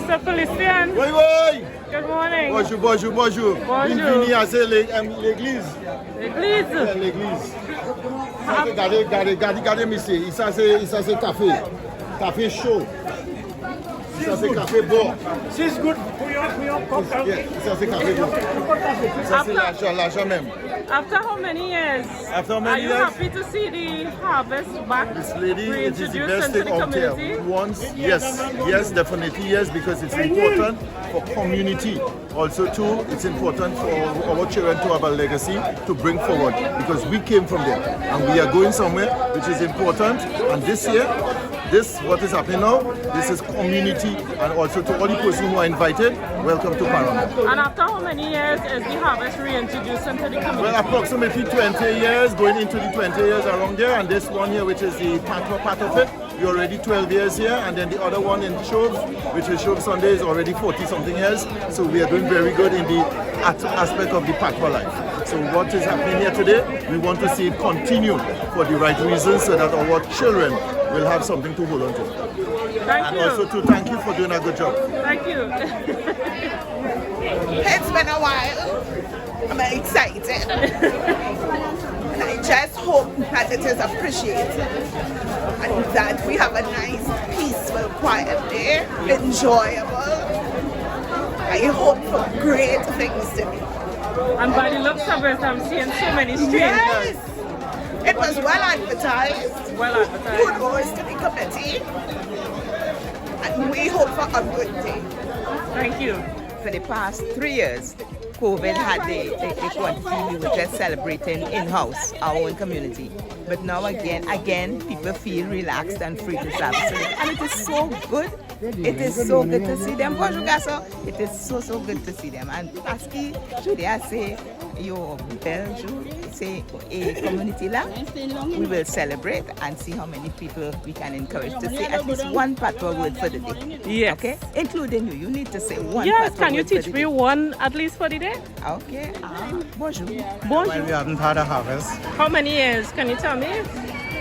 Mr. Felician. Oui, oui. Good morning. Bonjour, bonjour, bonjour. Bienvenue à l'église. L'église. L'église. Regardez, monsieur. Ça, c'est café. Café chaud. Ça, c'est café bon. She's good for your cocktail. Ça, c'est café bon. Ça, c'est l'argent même. After how many years? After how Are many you years? happy to see the harvest back? This lady, it is the reintroduced best into thing the out there. community? Yes, definitely yes, because it's important for community. Also too, it's important for our children to have a legacy to bring forward, because we came from there and we are going somewhere, which is important. And this year, what is happening now, this is community, and also to all the persons who are invited, welcome to Paramin. And after how many years is the harvest reintroduced into the community? Well, approximately 20 years, going into the 20 years around there, and this one here, which is the part of it, we're already 12 years here, and then the other one in Shove, which is Shove Sunday, is already 40-something years, so we are doing very good in the aspect of the Patwa life. So what is happening here today, we want to see it continue for the right reasons, so that our children will have something to hold on to. Thank you. And also to thank you for doing a good job. Thank you. It's been a while. I'm excited. And I just hope that it is appreciated and that we have a nice, peaceful, quiet day, enjoyable. I hope for great things to be. And by the looks of it, I'm seeing so many strangers. Yes, it was well advertised. Well advertised. Kudos to the committee. And we hope for a good day. Thank you. For the past 3 years, COVID had the quantity. We were just celebrating in-house, our own community. But now again, people feel relaxed and free to celebrate. And it is so good. It is so good to see them. Bonjour, garçon. It is so good to see them. And parce que je dois say, your Belgium, say a community là, we will celebrate and see how many people we can encourage to say at least one patois word for the day. Yes. Okay? Including you. You need to say one Yes, patois can you word for teach the me day. one at least for the day? Okay. Bonjour. Bonjour. Well, we haven't had a harvest. How many years? Can you tell me?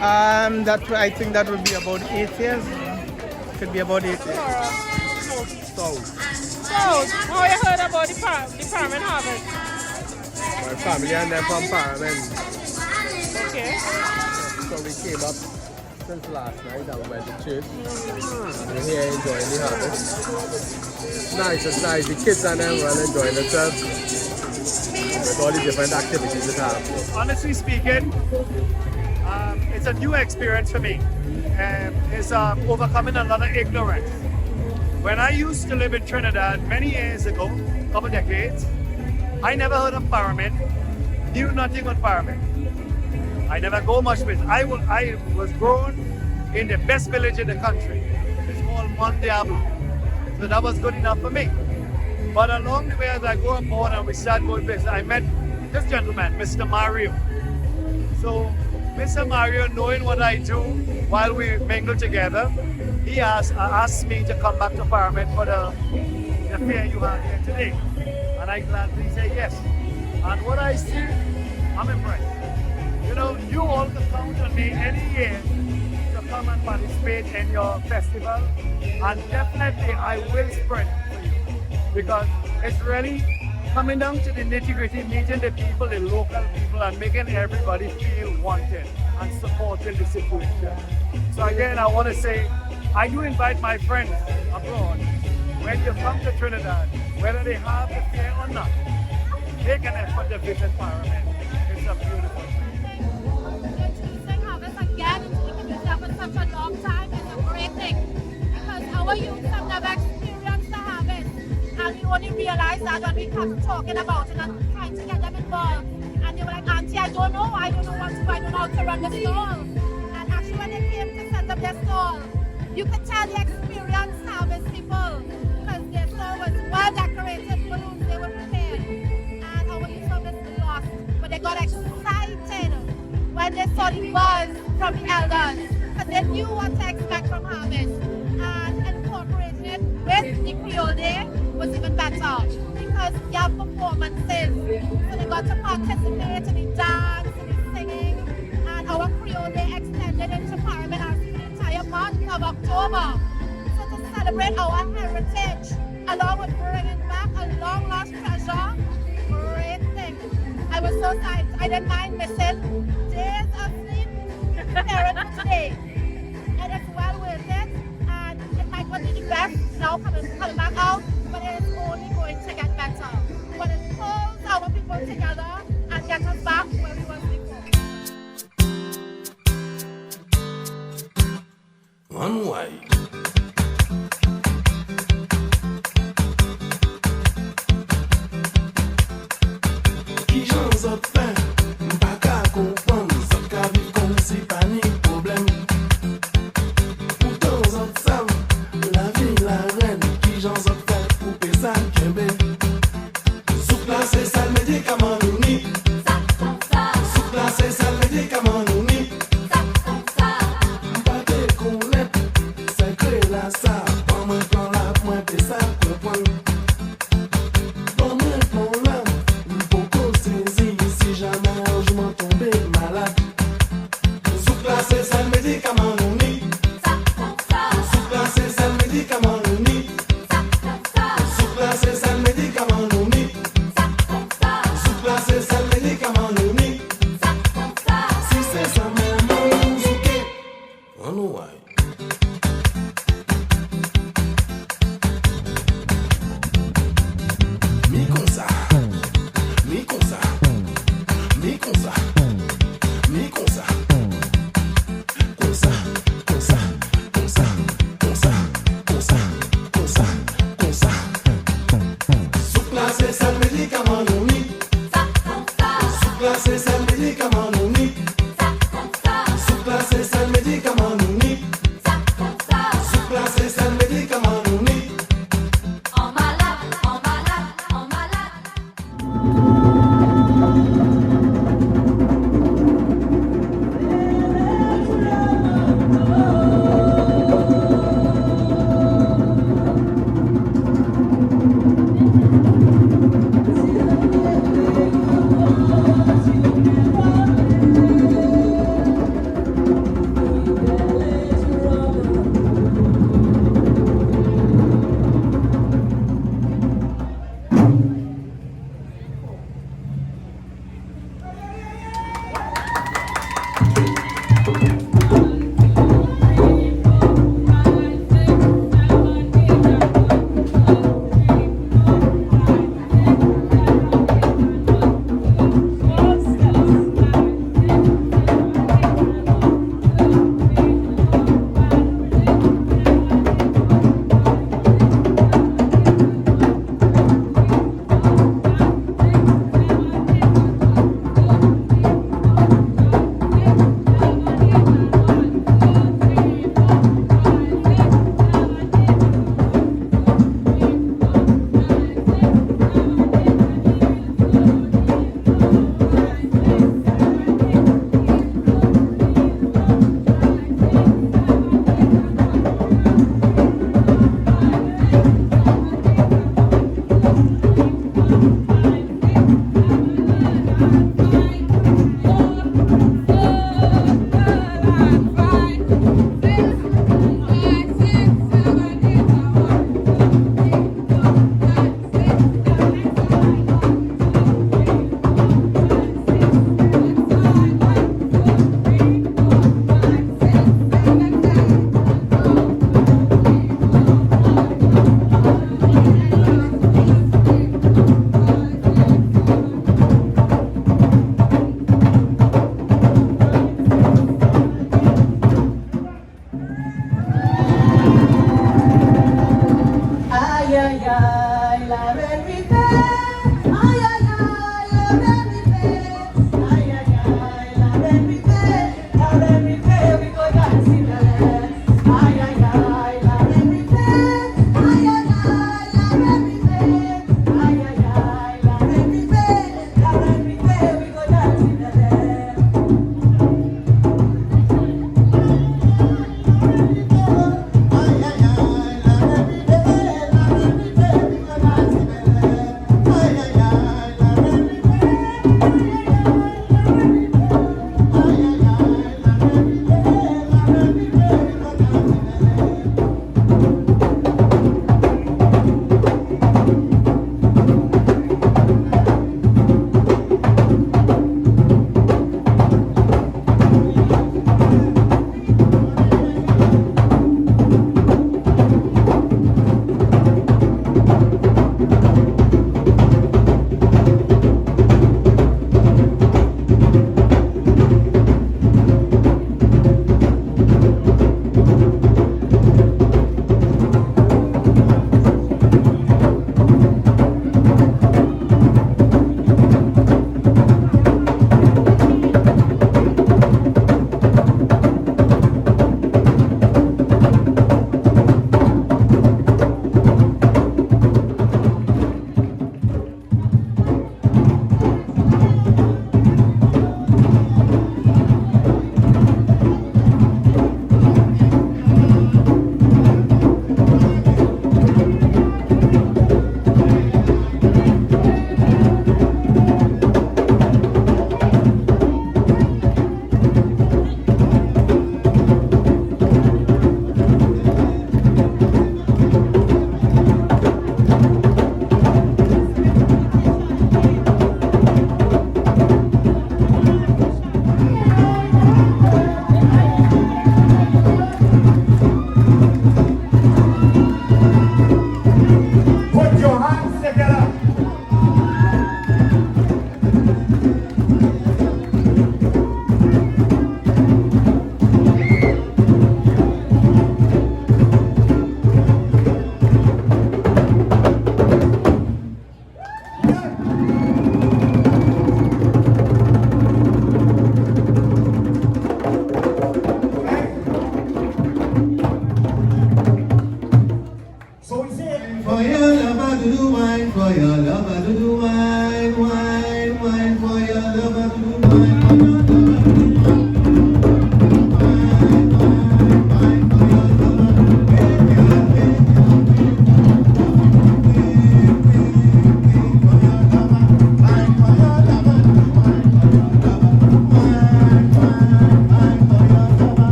I think that would be about 8 years. Could be about 8 years. So, how you heard about the Paramin harvest? My family and them from Paramin. Okay. So we came up since last night and we went to church. And we're here enjoying the harvest. It's nice. The kids and them well enjoying themselves with all the different activities that have. Honestly speaking, it's a new experience for me. It's overcoming a lot of ignorance. When I used to live in Trinidad many years ago, a couple decades, I never heard of Paramin, knew nothing about Paramin. I never go much with it. I was grown in the best village in the country. It's called Mont Diablo. So that was good enough for me. But along the way as I go aboard and we start going places, I met this gentleman, Mr. Mario. So Mr. Mario, knowing what I do while we mingle together, he asked me to come back to Paramin for the fair you have here today. And I gladly say yes. And what I see, I'm impressed. You know, you all can count on me any year to come and participate in your festival. And definitely I will spread for you. Because it's really coming down to the nitty-gritty, meeting the people, the local people, and making everybody feel wanted and supporting the situation. So again, I want to say, I do invite my friends abroad, when you come to Trinidad, whether they have the fair or not, make an effort to visit Paramin. It's a beautiful thing. Harvest again into the community for such a long time is a great thing, because our youth have never experienced the harvest, and we only realize that when we come talking about it and trying to get them involved, and they were like, Auntie, I don't know what to do, I don't know how to run the stall. And actually when they came to set up their stall, you could tell the experienced harvest people, because their stall was well decorated, balloons, they were prepared, and our youth was lost, but they got excited when they saw the buzz from the elders, because they knew what to expect from harvest, and incorporating it with the Creole Day was even better, because you have performances, so they got to participate in the dance, in the singing, and our Creole Day extended into Paramin the entire month of October. So to celebrate celebrate our heritage along with bringing back a long lost treasure. Great thing. I was so psyched. I didn't mind missing days of sleep preparing for today. And it's well worth it. And it might not be the best now coming back out, but it is only going to get better. But it pulls our people together and get us back where we were before. One way. Qui j'en zot fait, m'pas qu'à comprendre, zot qu'à vivre comme si pas ni problème. Pourtant zot savent, la vie la reine, qui j'en zot fait pour payer ça kembe. Sous place c'est ça le médicament nous ni. Sous place c'est ça le médicament nous ni. M'pas te connaître, c'est que la ça, pas moins plan là, moins payer ça comprendre. Pas moins plan là. Si jamais je m'en tombé malade, sous place c'est le médicament nous ni. Sous place c'est le médicament nous ni. Sous place c'est le médicament nous ni. Sous place c'est le médicament nous ni. Si c'est ça même on nous on nous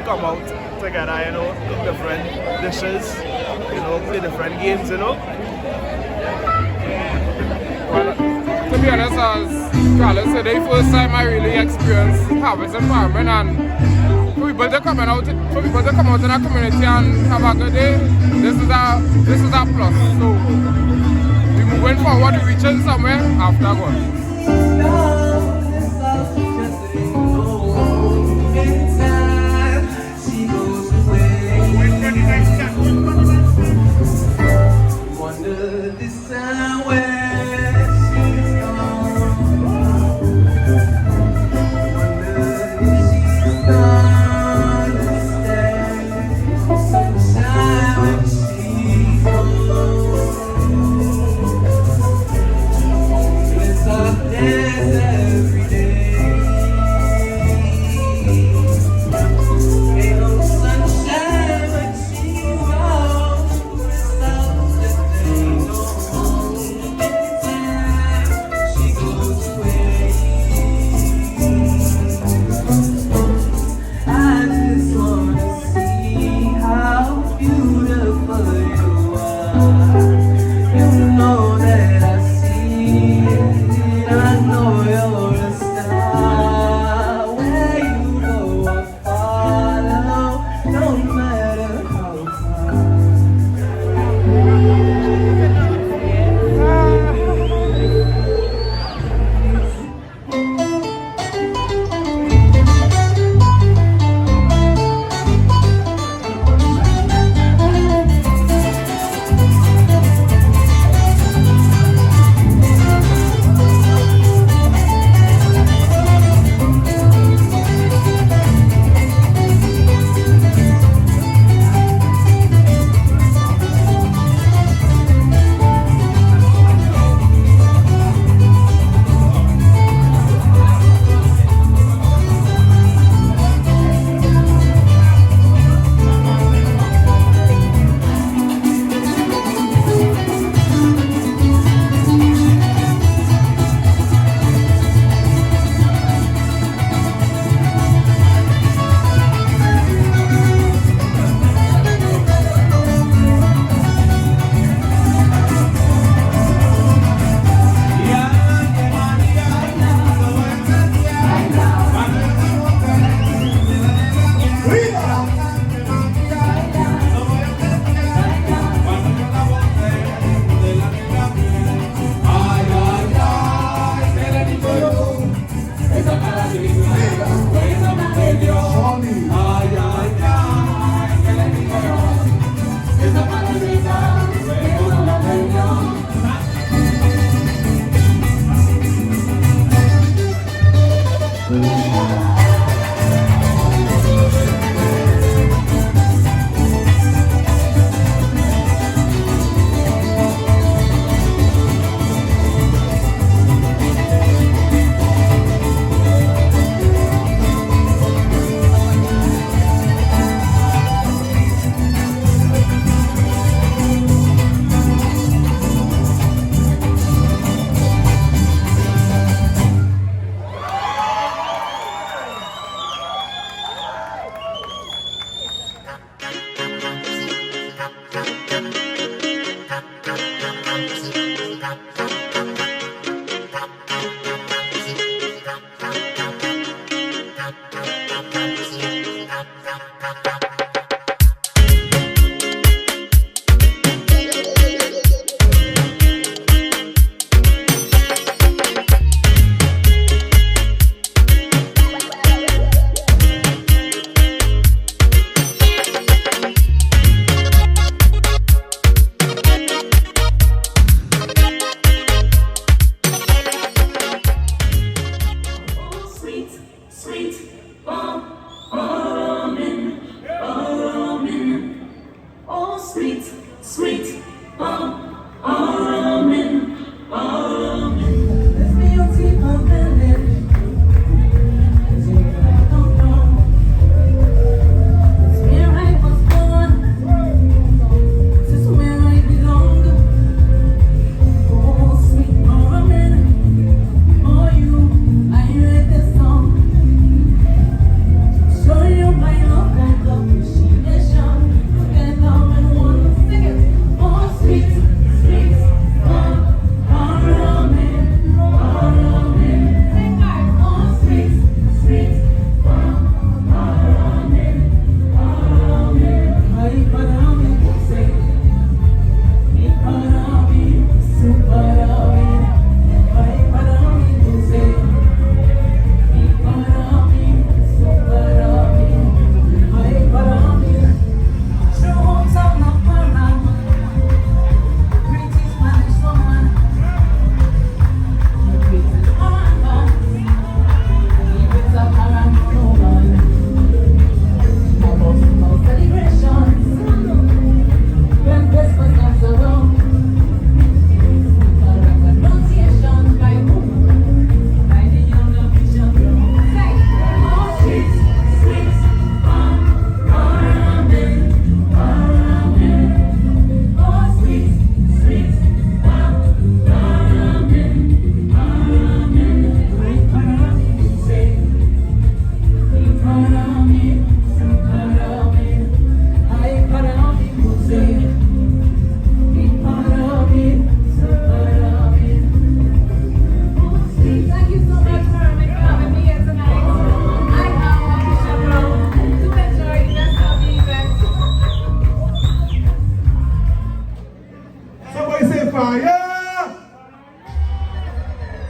come out together, you know, cook different dishes, you know, play different games, you know. Well, to be honest, as Carlos said, the first time I really experienced harvesting farming, and for people to come out in our community and have a good day, this is a plus. So we moving forward, we reaching somewhere after God.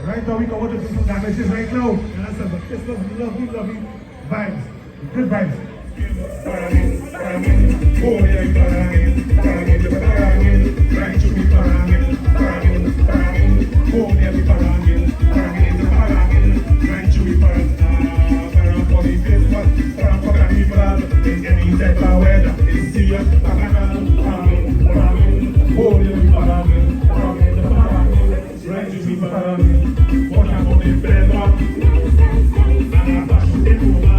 Right now we come out to some damages right now. You understand? But it's lovely vibes. Good vibes. Paramin, oh yeah, Paramin, right to me Paramin, oh yeah, Paramin, right to me Paramin, for the Facebook, for the people, in any type of weather, it's serious, Paramin, oh yeah, Paramin, right to me Paramin, what about the bread up, and I bash the over.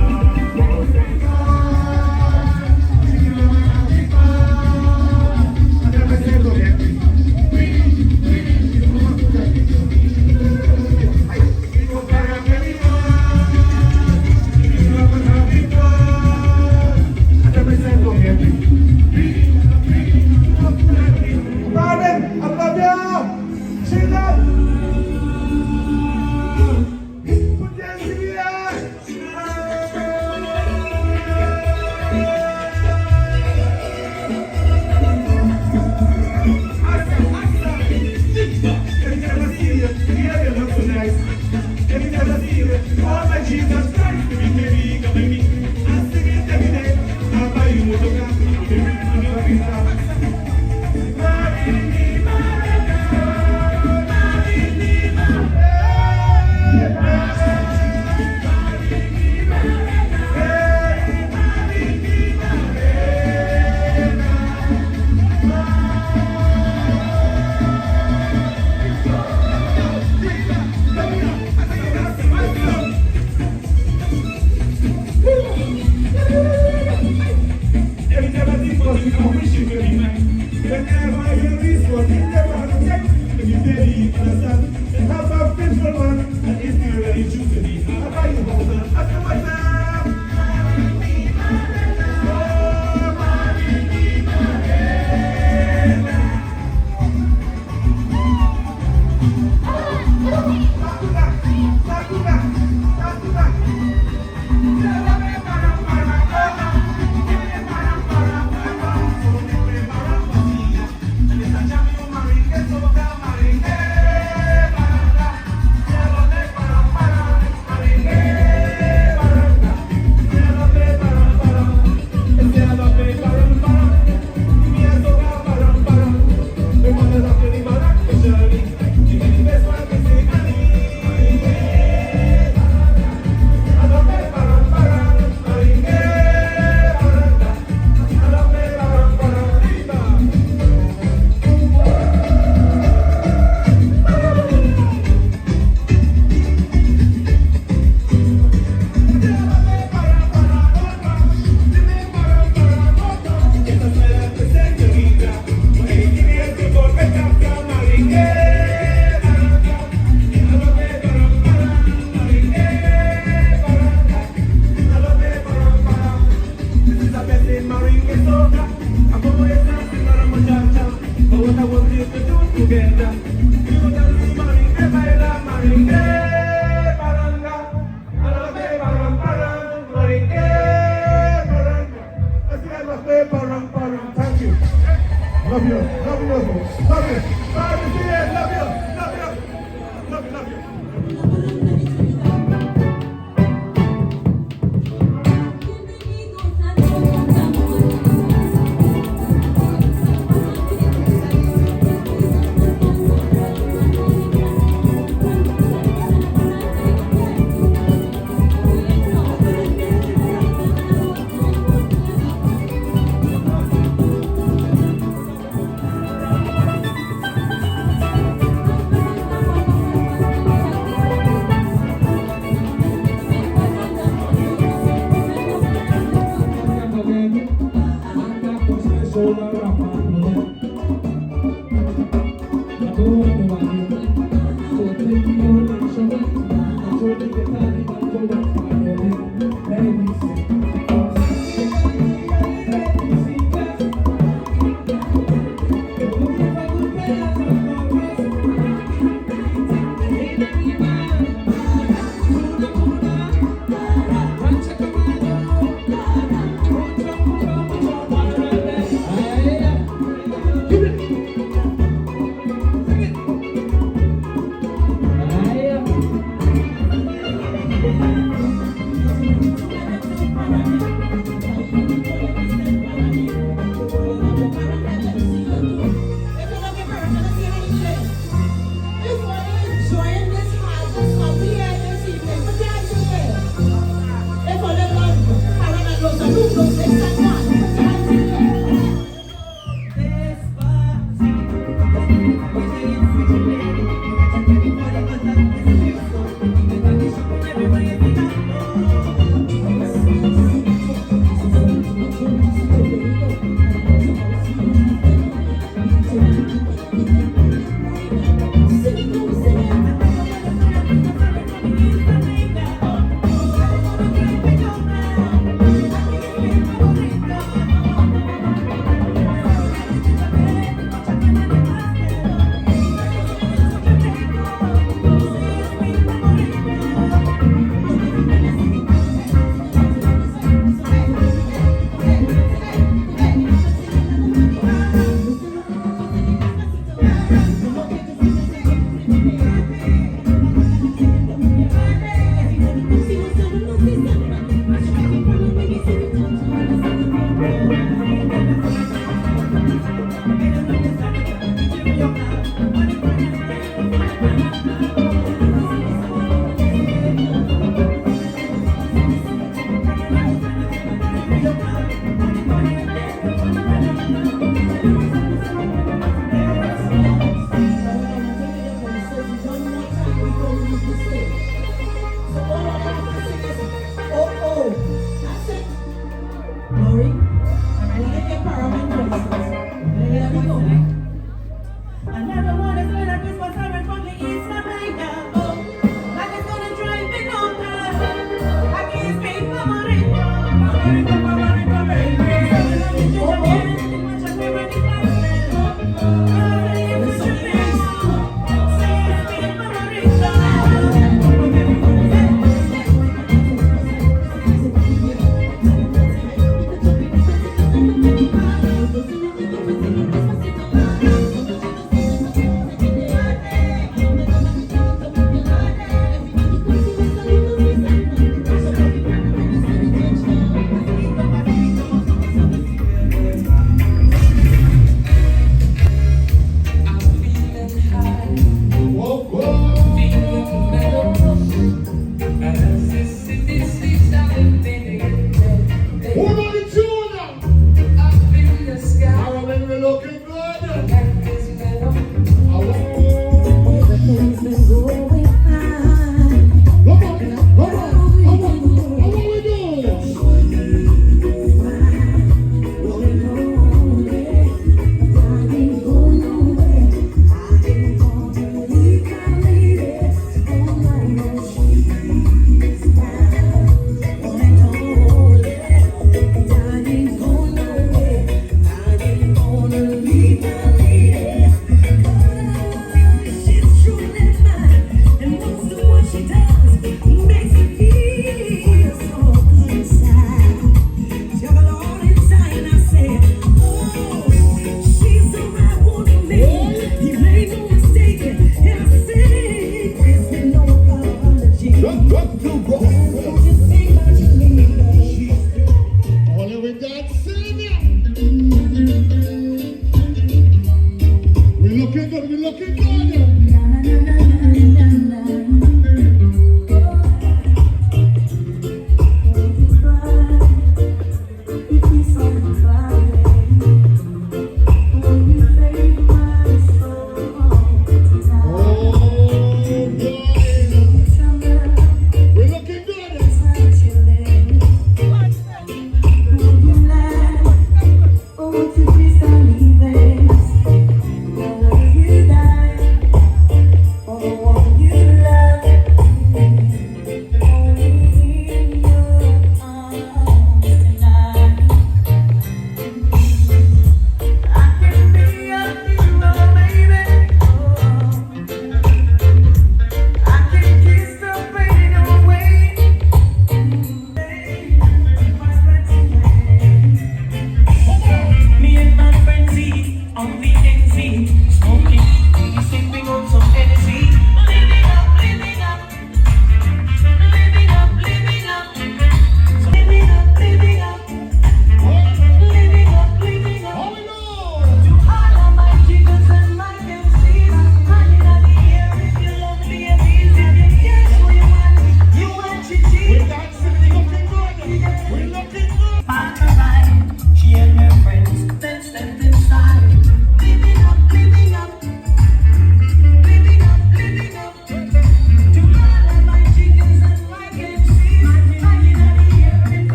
Thank you.